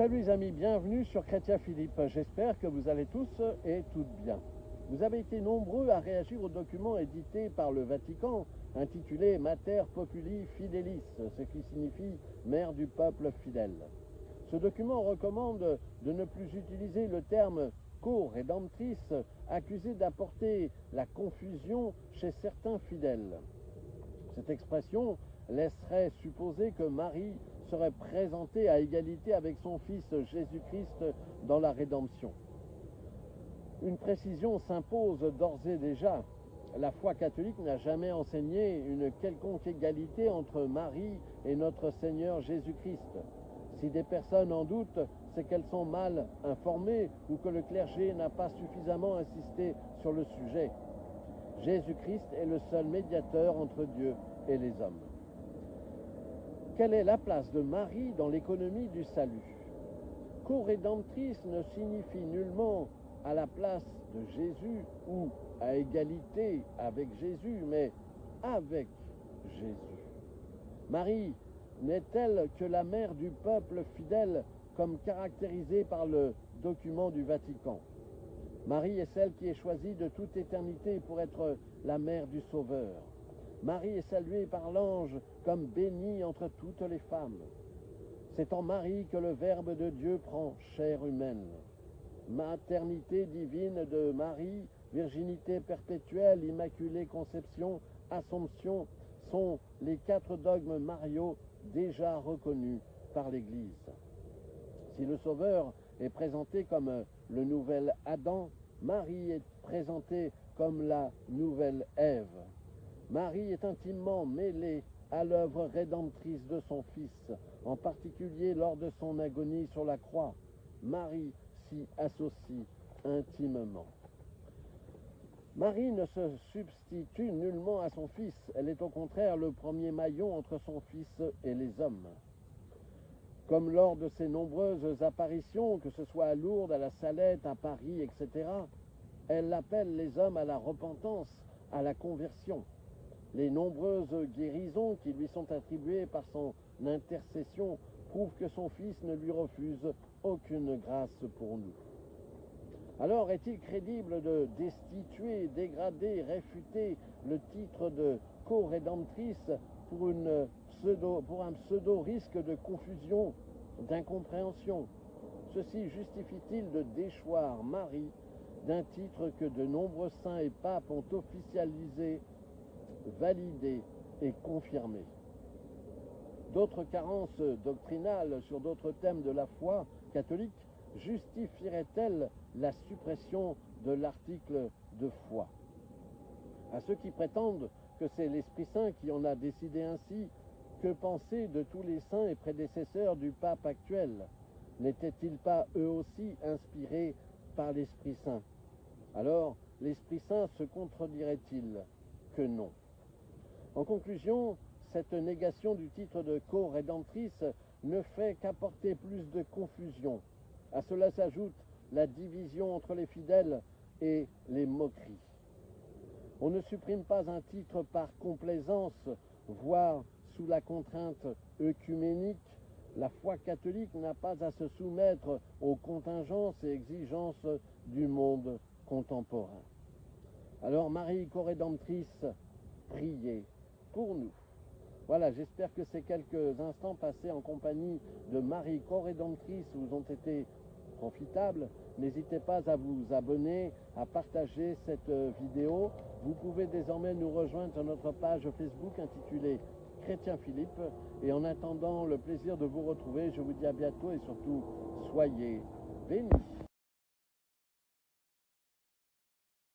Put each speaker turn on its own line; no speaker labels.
Salut les amis, bienvenue sur Chrétien Philippe. J'espère que vous allez tous et toutes bien. Vous avez été nombreux à réagir au document édité par le Vatican intitulé Mater Populi Fidelis, ce qui signifie Mère du peuple fidèle. Ce document recommande de ne plus utiliser le terme co-rédemptrice, accusé d'apporter la confusion chez certains fidèles. Cette expression laisserait supposer que Marie serait présentée à égalité avec son fils Jésus-Christ dans la rédemption. Une précision s'impose d'ores et déjà. La foi catholique n'a jamais enseigné une quelconque égalité entre Marie et notre Seigneur Jésus-Christ. Si des personnes en doutent, c'est qu'elles sont mal informées ou que le clergé n'a pas suffisamment insisté sur le sujet. Jésus-Christ est le seul médiateur entre Dieu et les hommes. Quelle est la place de Marie dans l'économie du salut? Co-rédemptrice ne signifie nullement à la place de Jésus ou à égalité avec Jésus, mais avec Jésus. Marie n'est-elle que la mère du peuple fidèle comme caractérisée par le document du Vatican? Marie est celle qui est choisie de toute éternité pour être la mère du Sauveur. Marie est saluée par l'ange comme bénie entre toutes les femmes. C'est en Marie que le Verbe de Dieu prend chair humaine. Maternité divine de Marie, virginité perpétuelle, immaculée conception, assomption sont les 4 dogmes mariaux déjà reconnus par l'Église. Si le Sauveur est présenté comme le nouvel Adam, Marie est présentée comme la nouvelle Ève. Marie est intimement mêlée à l'œuvre rédemptrice de son Fils, en particulier lors de son agonie sur la croix. Marie s'y associe intimement. Marie ne se substitue nullement à son Fils, elle est au contraire le premier maillon entre son Fils et les hommes. Comme lors de ses nombreuses apparitions, que ce soit à Lourdes, à la Salette, à Paris, etc., elle appelle les hommes à la repentance, à la conversion. Les nombreuses guérisons qui lui sont attribuées par son intercession prouvent que son Fils ne lui refuse aucune grâce pour nous. Alors est-il crédible de destituer, dégrader, réfuter le titre de co-rédemptrice pour un pseudo-risque de confusion, d'incompréhension? Ceci justifie-t-il de déchoir Marie d'un titre que de nombreux saints et papes ont officialisé, validé et confirmé? D'autres carences doctrinales sur d'autres thèmes de la foi catholique justifieraient-elles la suppression de l'article de foi? À ceux qui prétendent que c'est l'Esprit Saint qui en a décidé ainsi, que penser de tous les saints et prédécesseurs du pape actuel? N'étaient-ils pas eux aussi inspirés par l'Esprit Saint? Alors, l'Esprit Saint se contredirait-il que non? En conclusion, cette négation du titre de co-rédemptrice ne fait qu'apporter plus de confusion. À cela s'ajoute la division entre les fidèles et les moqueries. On ne supprime pas un titre par complaisance, voire sous la contrainte œcuménique. La foi catholique n'a pas à se soumettre aux contingences et exigences du monde contemporain. Alors Marie co-rédemptrice, priez pour nous. Voilà, j'espère que ces quelques instants passés en compagnie de Marie co-rédemptrice vous ont été profitables. N'hésitez pas à vous abonner, à partager cette vidéo. Vous pouvez désormais nous rejoindre sur notre page Facebook intitulée Chrétien Philippe. Et en attendant le plaisir de vous retrouver, je vous dis à bientôt et surtout, soyez bénis.